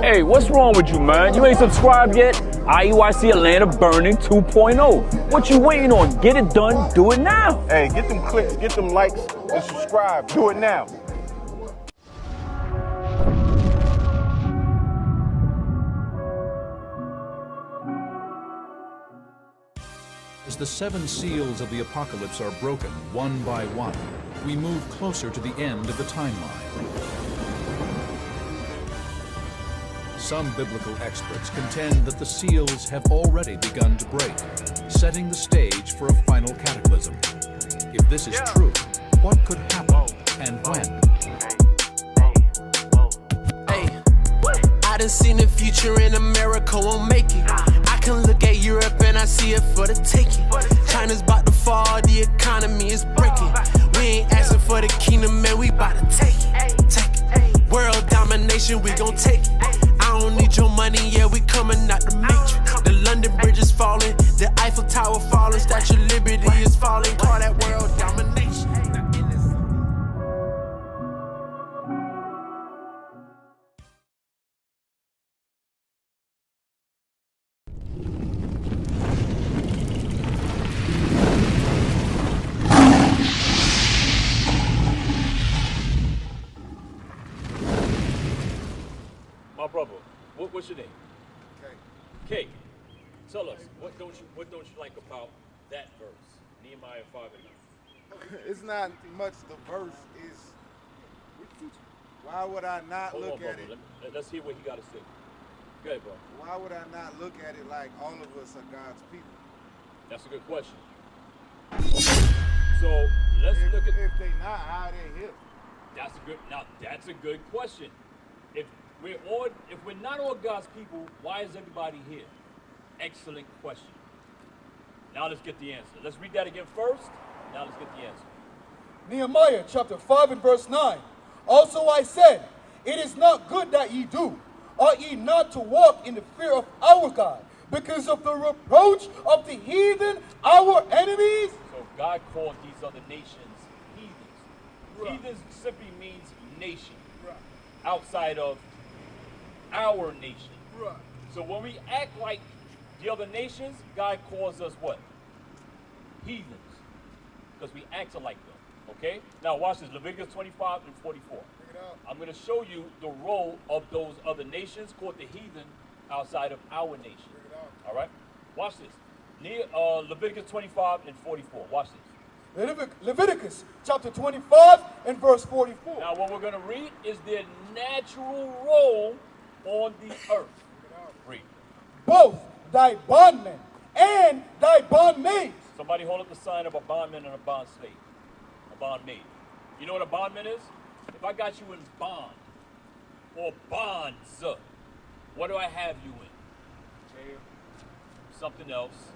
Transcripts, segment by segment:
Hey, what's wrong with you, man? You ain't subscribed yet? IUIC Atlanta Burning 2.0. What you waiting on? Get it done. Do it now. Hey, get them clicks, get them likes, and subscribe. Do it now. As the 7 seals of the apocalypse are broken one by one, we move closer to the end of the timeline. Some biblical experts contend that the seals have already begun to break, setting the stage for a final cataclysm. If this is true, what could happen and when? Hey, I done seen the future in America won't make it. I can look at Europe and I see it for the taking. China's about to fall, the economy is breaking. We ain't asking for the kingdom, man, we about to take it. Take it. World domination, we gon' take it. I don't need your money, yeah, we coming out the matrix. The London Bridge is falling, the Eiffel Tower falling, Statue of Liberty is falling. Call that world domination. My brother, what's your name? K. Tell us, what don't you like about that verse? Nehemiah 5:8. It's not much the verse is. Why would I not Hold look on, at brother. it? Let's hear what he got to say. Go ahead, bro. Why would I not look at it like all of us are God's people? That's a good question. So let's look at. If they not, how they here? That's a good question. If we're not all God's people, why is everybody here? Excellent question. Now let's get the answer. Let's read that again first. Now let's get the answer. Nehemiah chapter 5 and verse 9. Also I said, it is not good that ye do. Ought ye not to walk in the fear of our God, because of the reproach of the heathen, our enemies? So God called these other nations heathens. Right. Heathens simply means nation. Right. Outside of our nation. Right. So when we act like the other nations, God calls us what? Heathens. Because we act like them. Okay? Now watch this, Leviticus 25 and 44. I'm going to show you the role of those other nations called the heathen outside of our nation. All right? Watch this. Leviticus 25 and 44. Watch this. Leviticus chapter 25 and verse 44. Now what we're going to read is their natural role on the earth. Read. Both thy bondmen and thy bondmaids. Somebody hold up the sign of a bondman and a bond slave. A bondmaid. You know what a bondman is? If I got you in bond or bonds, what do I have you in? Jail. Something else.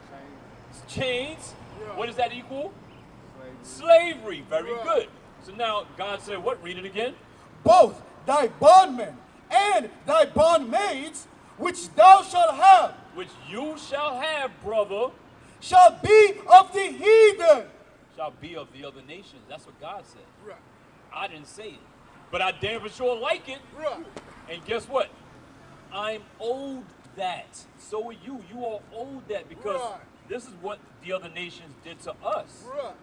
Chains. Chains. Yeah. What does that equal? Slavery. Slavery. Very good. So now God said what? Read it again. Both thy bondmen and thy bondmaids, which thou shalt have, Which you shall have, brother, shall be of the heathen. shall be of the other nations. That's what God said. Right. I didn't say it. But I damn for sure like it. Right. And guess what? I'm owed that. So are you. You are owed that because Right. this is what the other nations did to us. Right.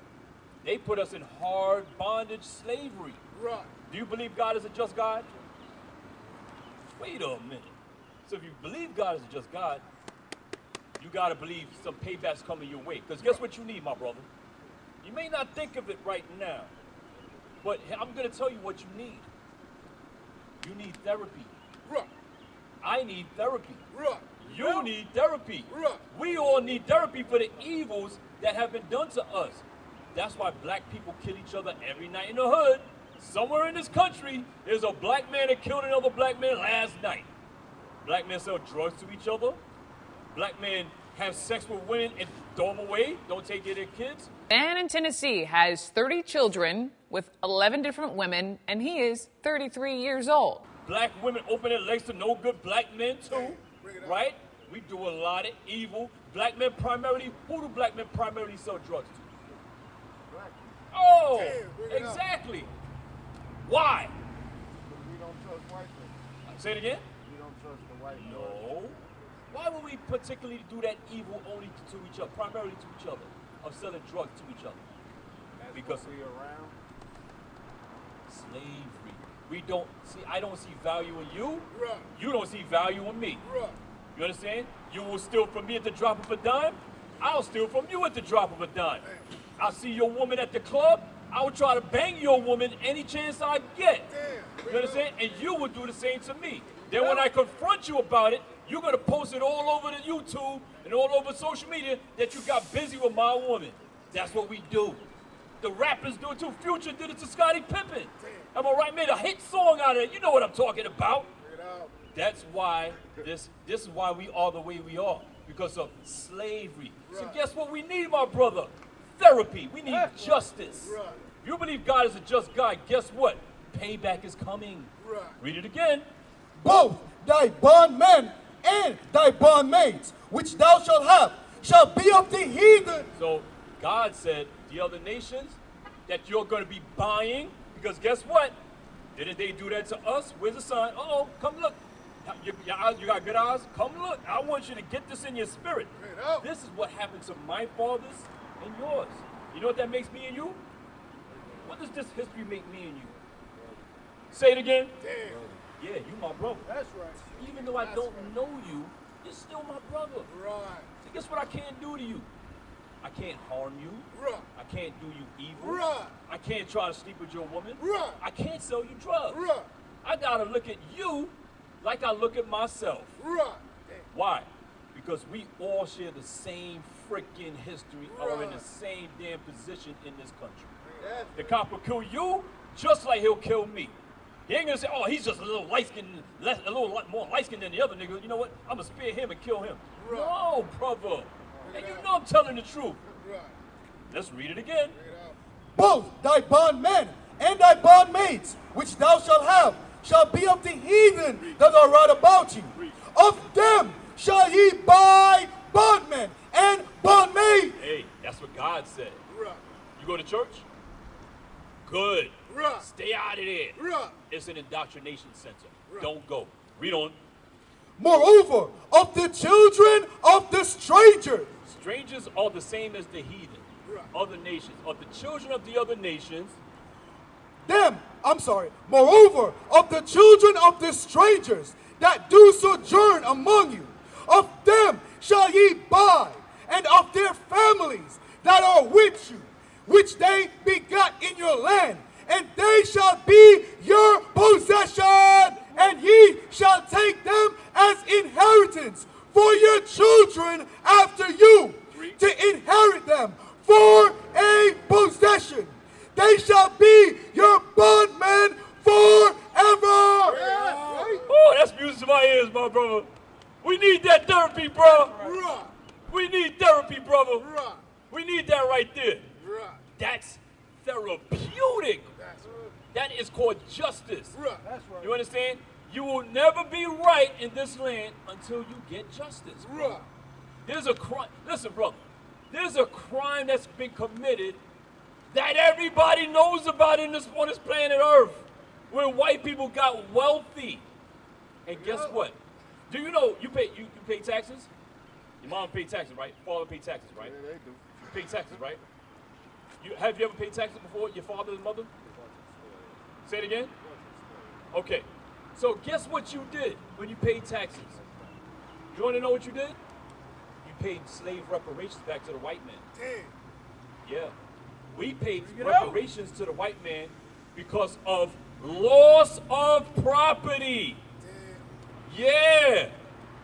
They put us in hard bondage slavery. Right. Do you believe God is a just God? Wait a minute. So if you believe God is a just God, you got to believe some payback's coming your way. Because guess what you need, my brother? You may not think of it right now, but I'm going to tell you what you need. You need therapy. Right. I need therapy. Right. You need therapy. Right. We all need therapy for the evils that have been done to us. That's why black people kill each other every night in the hood. Somewhere in this country, there's a black man that killed another black man last night. Black men sell drugs to each other. Black men have sex with women and throw them away, don't take care of their kids. Man in Tennessee has 30 children with 11 different women, and he is 33 years old. Black women open their legs to no good black men too, right? We do a lot of evil. Black men primarily, who do black men primarily sell drugs to? Oh, exactly. Why? Say it again. You don't trust the white man. No. Why would we particularly do that evil only to each other, primarily to each other, of selling drugs to each other? Because we around. Slavery. We don't see. I don't see value in you. Right. You don't see value in me. Right. You understand? You will steal from me at the drop of a dime. I'll steal from you at the drop of a dime. I see your woman at the club. I will try to bang your woman any chance I get. Damn. You understand? And you will do the same to me. Then when I confront you about it, you're going to post it all over the YouTube and all over social media that you got busy with my woman. That's what we do. The rappers do it too. Future did it to Scottie Pippen. Am I right? Made a hit song out of it. You know what I'm talking about. That's why this is why we are the way we are. Because of slavery. Right. So guess what we need, my brother? Therapy. We need justice. Right. If you believe God is a just God, guess what? Payback is coming. Right. Read it again. Both thy bondmen and thy bondmaids, which thou shalt have, shall be of the heathen. So God said, the other nations that you're going to be buying, because guess what? Didn't they do that to us? Where's the sign? Uh-oh, come look. Your eyes, you got good eyes? Come look. I want you to get this in your spirit. This is what happened to my fathers and yours. You know what that makes me and you? What does this history make me and you? Say it again. Damn. Yeah, you my brother. That's right. Even though I don't know you, you're still my brother. Right. So guess what I can't do to you? I can't harm you. Right. I can't do you evil. Right. I can't try to sleep with your woman. Right. I can't sell you drugs. Right. I gotta look at you like I look at myself. Right. Why? Because we all share the same freaking history, are in the same damn position in this country. The cop will kill you just like he'll kill me. He ain't gonna say, oh, he's just a little light-skinned, a little more light-skinned than the other nigga. You know what? I'm gonna spare him and kill him. Right. No, brother. And you know I'm telling the truth. Right. Let's read it again. Both thy bondmen and thy bondmaids, which thou shalt have, shall be of the heathen that are round about you. Of them shall ye buy bondmen and bondmaids. Hey, that's what God said. Right. You go to church? Good. Right. Stay out of there. Right. It's an indoctrination center. Right. Don't go. Read on. Moreover, of the children of the strangers. Strangers are the same as the heathen. Right. Other nations. Of the children of the other nations. Moreover, of the children of the strangers that do sojourn among you, of them shall ye buy, and of their families that are with you, which they begot in your land, and they shall be your possession, and ye shall take them as inheritance for your children after you, to inherit them for a possession. They shall be your bondmen forever. Oh, that's music to my ears, my brother. We need that therapy, bro. Right. We need therapy, brother. Right. We need that right there. Right. That's therapeutic. That's That is called justice. right. That's right. You understand? You will never be right in this land until you get justice. Bro. Right. There's a crime. Listen, brother. There's a crime that's been committed that everybody knows about on this planet Earth, where white people got wealthy. And guess what? Do you know you pay taxes? Your mom paid taxes, right? Father paid taxes, right? Yeah, they do. You pay taxes, right? Have you ever paid taxes before? Your father and mother? Say it again. Okay. So guess what you did when you paid taxes? You want to know what you did? You paid slave reparations back to the white man. Damn. Yeah. We paid reparations to the white man because of loss of property. Yeah.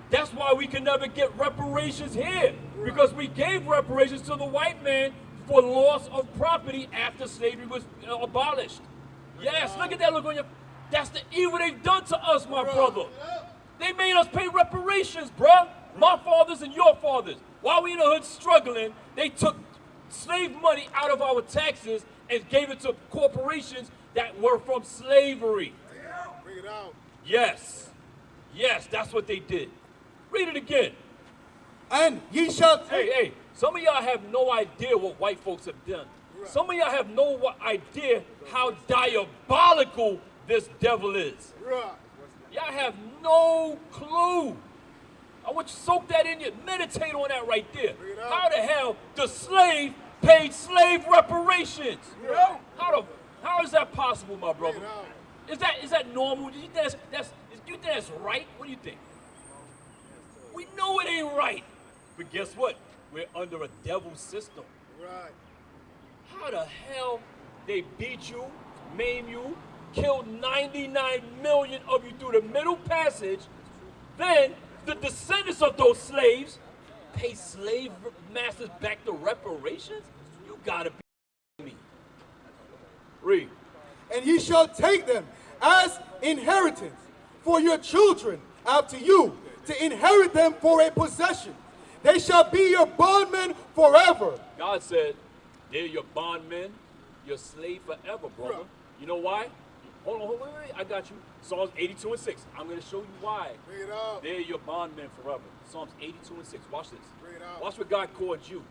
That's why we can never get reparations here. Because we gave reparations to the white man for loss of property after slavery was abolished. Yes, look at that look on your... That's the evil they've done to us, my brother. They made us pay reparations, bruh. My fathers and your fathers. While we in the hood struggling, they took slave money out of our taxes and gave it to corporations that were from slavery. Bring it out. Yes. Yes, that's what they did. Read it again. And ye shall Hey, some of y'all have no idea what white folks have done. Some of y'all have no idea how diabolical this devil is. Right. Y'all have no clue. I want you to soak that in you. Meditate on that right there. How the hell the slave paid slave reparations? How is that possible, my brother? Is that normal? Do you think that's right? What do you think? We know it ain't right. But guess what? We're under a devil system. Right. How the hell they beat you, maim you, killed 99 million of you through the Middle Passage, then the descendants of those slaves pay slave masters back the reparations? You gotta be me. Read. And ye shall take them as inheritance for your children after you, to inherit them for a possession. They shall be your bondmen forever. God said, they're your bondmen, your slave forever, brother. You know why? Hold on, wait, I got you. Psalms 82 and 6. I'm going to show you why. Bring it out. They're your bondmen forever. Psalms 82 and 6. Watch this. Bring it out. Watch what God called you.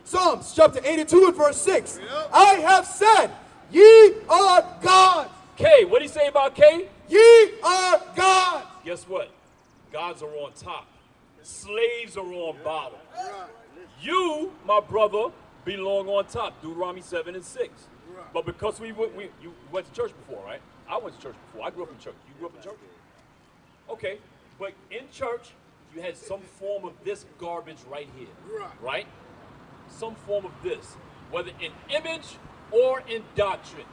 Psalms chapter 82 and verse 6. I have said, ye are gods. K, what did he say about K? Ye are gods. Guess what? Gods are on top. Slaves are on bottom. You, my brother, belong on top. Deuteronomy 7 and 6. But because you went to church before, right? I went to church before. I grew up in church. You grew up in church? Okay. But in church, you had some form of this garbage right here. Right? Some form of this. Whether in image or in doctrine.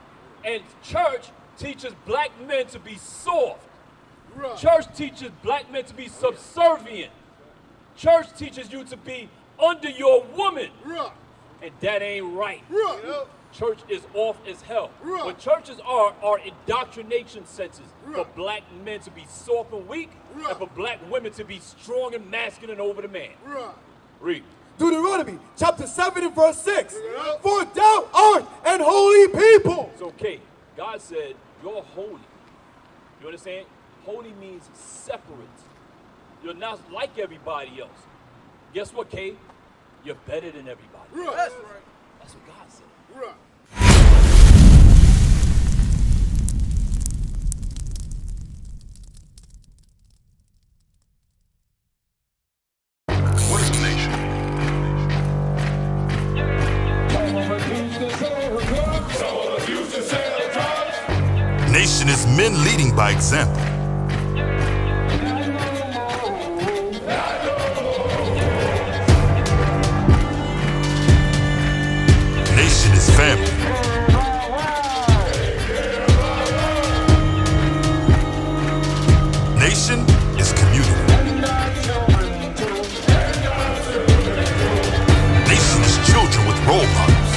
And church teaches black men to be soft. Church teaches black men to be subservient. Church teaches you to be under your woman. And that ain't right. Church is off as hell. What churches are indoctrination centers for black men to be soft and weak, and for black women to be strong and masculine over the man. Read. Deuteronomy chapter 7 and verse 6. For thou art an holy people. It's okay. God said, you're holy. You understand? Holy means separate. You're not like everybody else. Guess what, Kay? You're better than everybody. That's what God said. What is a nation? Nation is men leading by example. Nation is family. Nation is community. Nation is children with role models.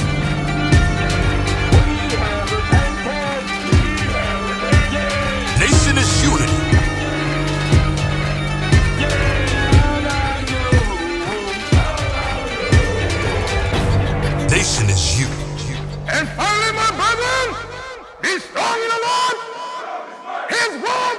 Nation is unity. Nation is you. And finally, my brethren, be strong in the Lord. His word